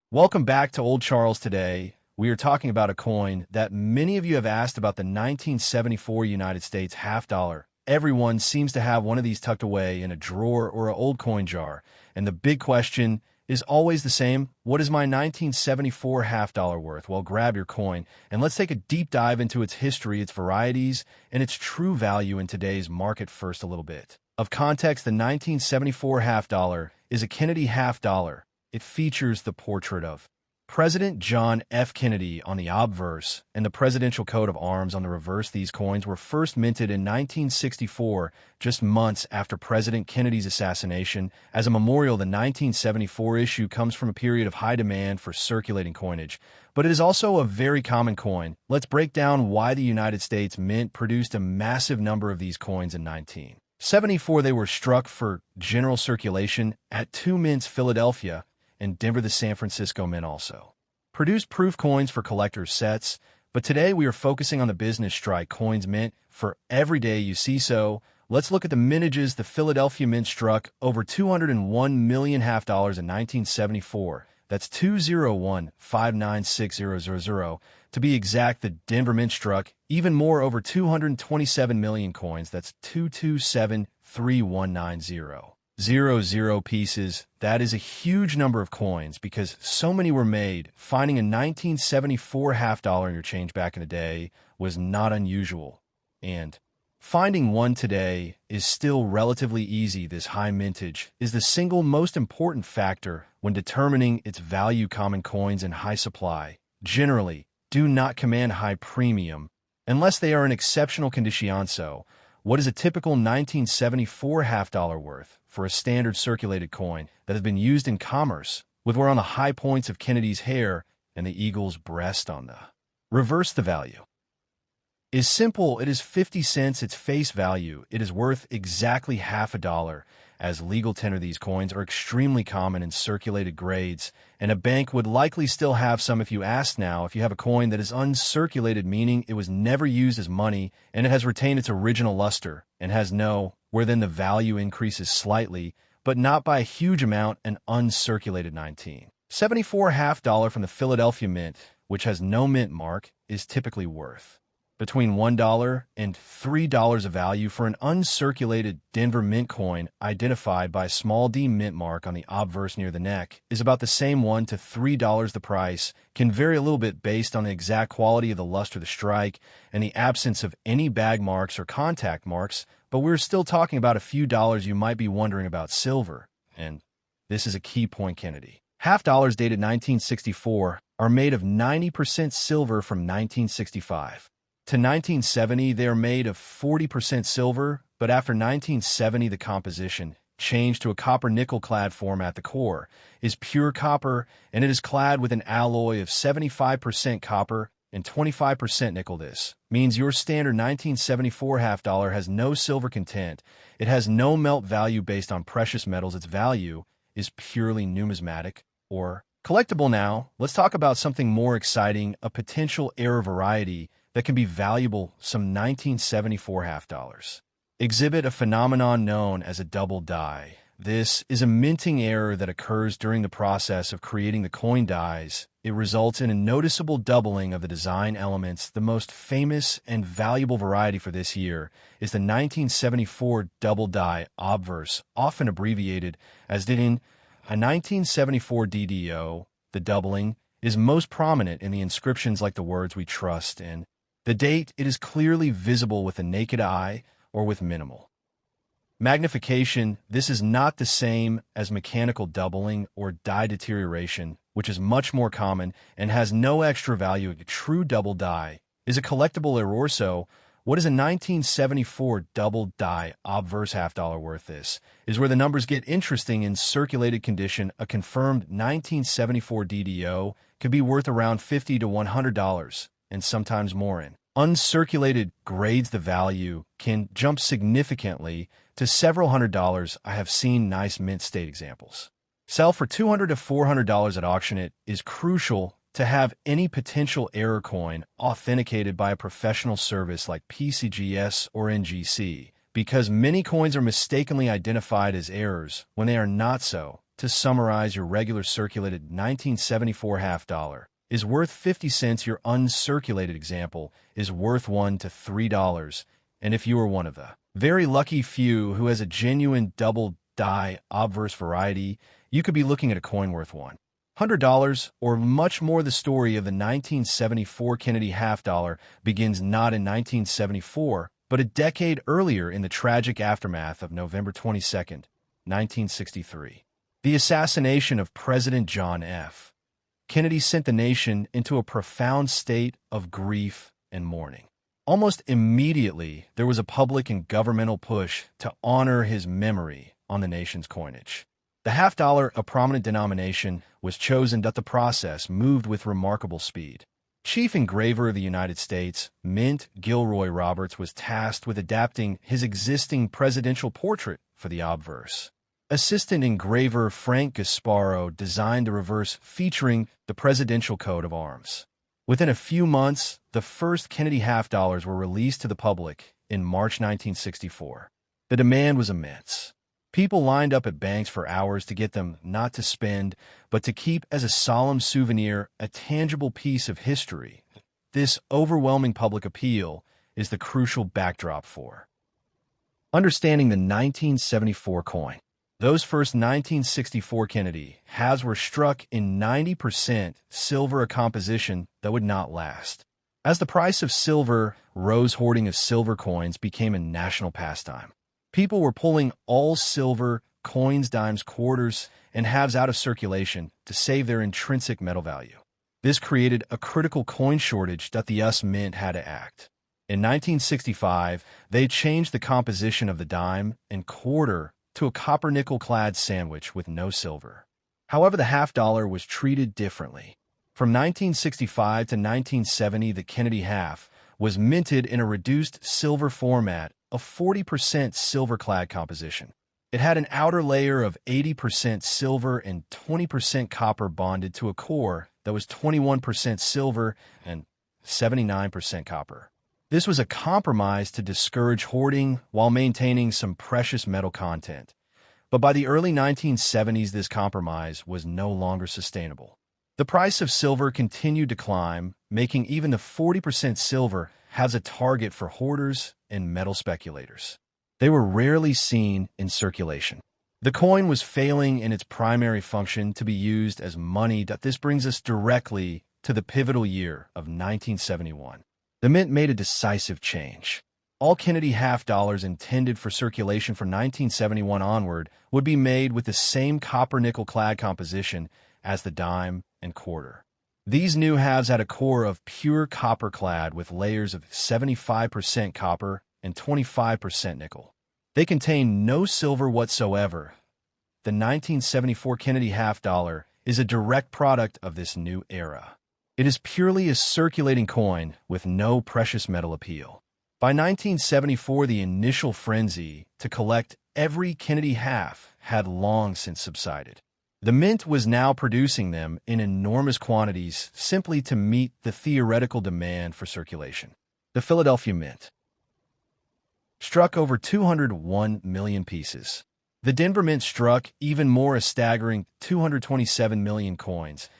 Welcome back to Old Charles. Today, we are talking about a coin that many of you have asked about, the 1974 United States half dollar. Everyone seems to have one of these tucked away in a drawer or an old coin jar. And the big question is always the same: what is my 1974 half dollar worth? Well, grab your coin and let's take a deep dive into its history, its varieties, and its true value in today's market. First, a little bit of context. The 1974 half dollar is a Kennedy half dollar. It features the portrait of President John F. Kennedy on the obverse and the presidential coat of arms on the reverse. These coins were first minted in 1964, just months after President Kennedy's assassination. As a memorial, the 1974 issue comes from a period of high demand for circulating coinage, but it is also a very common coin. Let's break down why the United States Mint produced a massive number of these coins in 1974. They were struck for general circulation at two mints, Philadelphia and Denver. The San Francisco Mint also produced proof coins for collectors' sets, but today we are focusing on the business strike coins mint for everyday use. So let's look at the mintages. The Philadelphia Mint struck over 201 million half dollars in 1974. That's 201,596,000. To be exact, the Denver Mint struck even more, over 227 million coins. That's 227,319,000 pieces. That is a huge number of coins because so many were made. Finding a 1974 half dollar in your change back in the day was not unusual, and finding one today is still relatively easy. This high mintage is the single most important factor when determining its value. Common coins in high supply generally do not command high premium unless they are in exceptional condition. So, what is a typical 1974 half dollar worth for a standard circulated coin that has been used in commerce, with where on the high points of Kennedy's hair and the eagle's breast on the reverse? The value is simple. It is 50 cents. Its face value. It is worth exactly half a dollar. As legal tender, these coins are extremely common in circulated grades, and a bank would likely still have some. If you ask now, if you have a coin that is uncirculated, meaning it was never used as money and it has retained its original luster and has no, where then the value increases slightly, but not by a huge amount. An uncirculated 1974 half dollar from the Philadelphia Mint, which has no mint mark, is typically worth between $1 and $3 of value. For an uncirculated Denver Mint coin identified by a small D mint mark on the obverse near the neck is about the same, $1 to $3. The price can vary a little bit based on the exact quality of the luster, the strike, and the absence of any bag marks or contact marks, but we're still talking about a few dollars. You might be wondering about silver, and this is a key point. Kennedy half dollars dated 1964 are made of 90% silver. From 1965 to 1970, they are made of 40% silver, but after 1970, the composition changed to a copper-nickel clad format. The core is pure copper, and it is clad with an alloy of 75% copper and 25% nickel. This means your standard 1974 half dollar has no silver content. It has no melt value based on precious metals. Its value is purely numismatic or collectible. Now, let's talk about something more exciting, a potential error variety that can be valuable. Some 1974 half dollars exhibit a phenomenon known as a double die. This is a minting error that occurs during the process of creating the coin dies. It results in a noticeable doubling of the design elements. The most famous and valuable variety for this year is the 1974 double die obverse, often abbreviated as DIN. A 1974 DDO, the doubling, is most prominent in the inscriptions like the words "We Trust" in the date. It is clearly visible with the naked eye or with minimal magnification. This is not the same as mechanical doubling or die deterioration, which is much more common and has no extra value. A true double die is a collectible error. So, what is a 1974 double die obverse half dollar worth? This is where the numbers get interesting. In circulated condition, a confirmed 1974 DDO could be worth around $50 to $100, and sometimes more. In uncirculated grades, the value can jump significantly to several $100s. I have seen nice mint state examples sell for $200 to $400 at auction. It is crucial to have any potential error coin authenticated by a professional service like PCGS or NGC, because many coins are mistakenly identified as errors when they are not so. to summarize, your regular circulated 1974 half dollar is worth 50 cents. Your uncirculated example is worth $1 to $3. And if you are one of the very lucky few who has a genuine double-die obverse variety, you could be looking at a coin worth $100 or much more. The story of the 1974 Kennedy half dollar begins not in 1974, but a decade earlier in the tragic aftermath of November 22, 1963. The assassination of President John F. Kennedy sent the nation into a profound state of grief and mourning. Almost immediately, there was a public and governmental push to honor his memory on the nation's coinage. The half dollar, a prominent denomination, was chosen, but the process moved with remarkable speed. Chief engraver of the United States, Mint Gilroy Roberts, was tasked with adapting his existing presidential portrait for the obverse. Assistant engraver Frank Gasparo designed a reverse featuring the presidential coat of arms. Within a few months, the first Kennedy half dollars were released to the public in March 1964. The demand was immense. People lined up at banks for hours to get them, not to spend, but to keep as a solemn souvenir, a tangible piece of history. This overwhelming public appeal is the crucial backdrop for understanding the 1974 coin. Those first 1964 Kennedy halves were struck in 90% silver, a composition that would not last. As the price of silver rose, hoarding of silver coins became a national pastime. People were pulling all silver coins, dimes, quarters, and halves out of circulation to save their intrinsic metal value. This created a critical coin shortage that the U.S. Mint had to act. In 1965, they changed the composition of the dime and quarter to a copper-nickel-clad sandwich with no silver. However, the half dollar was treated differently. From 1965 to 1970, the Kennedy half was minted in a reduced silver format, a 40% silver-clad composition. It had an outer layer of 80% silver and 20% copper bonded to a core that was 21% silver and 79% copper. This was a compromise to discourage hoarding while maintaining some precious metal content. But by the early 1970s, this compromise was no longer sustainable. The price of silver continued to climb, making even the 40% silver halves a target for hoarders and metal speculators. They were rarely seen in circulation. The coin was failing in its primary function, to be used as money. This brings us directly to the pivotal year of 1971. The Mint made a decisive change. All Kennedy half dollars intended for circulation from 1971 onward would be made with the same copper-nickel-clad composition as the dime and quarter. These new halves had a core of pure copper clad with layers of 75% copper and 25% nickel. They contained no silver whatsoever. The 1974 Kennedy half dollar is a direct product of this new era. It is purely a circulating coin with no precious metal appeal. By 1974, the initial frenzy to collect every Kennedy half had long since subsided. The Mint was now producing them in enormous quantities simply to meet the theoretical demand for circulation. The Philadelphia Mint struck over 201 million pieces. The Denver Mint struck even more, a staggering 227 million coins.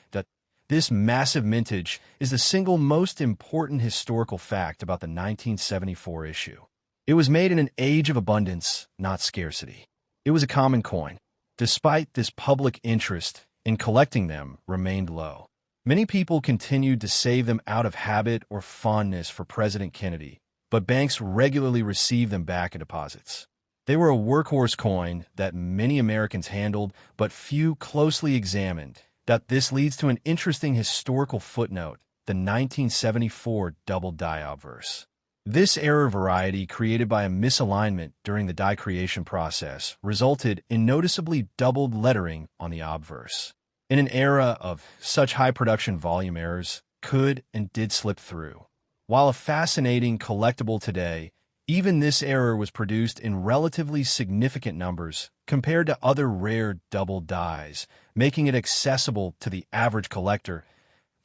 This massive mintage is the single most important historical fact about the 1974 issue. It was made in an age of abundance, not scarcity. It was a common coin. Despite this, public interest in collecting them remained low. Many people continued to save them out of habit or fondness for President Kennedy, but banks regularly received them back in deposits. They were a workhorse coin that many Americans handled, but few closely examined. This leads to an interesting historical footnote: the 1974 double die obverse. This error variety, created by a misalignment during the die creation process, resulted in noticeably doubled lettering on the obverse. In an era of such high production volume, errors could and did slip through. While a fascinating collectible today, even this error was produced in relatively significant numbers compared to other rare double dies, making it accessible to the average collector.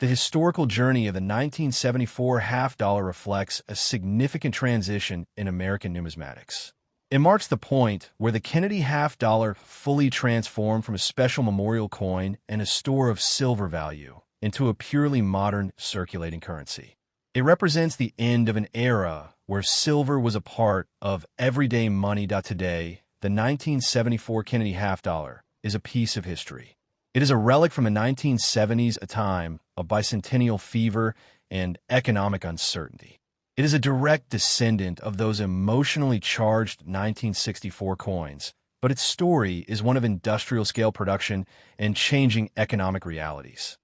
The historical journey of the 1974 half dollar reflects a significant transition in American numismatics. It marks the point where the Kennedy half-dollar fully transformed from a special memorial coin and a store of silver value into a purely modern circulating currency. It represents the end of an era where silver was a part of everyday money. Today, the 1974 Kennedy half-dollar is a piece of history. It is a relic from the 1970s, a time of bicentennial fever and economic uncertainty. It is a direct descendant of those emotionally charged 1964 coins, but its story is one of industrial-scale production and changing economic realities.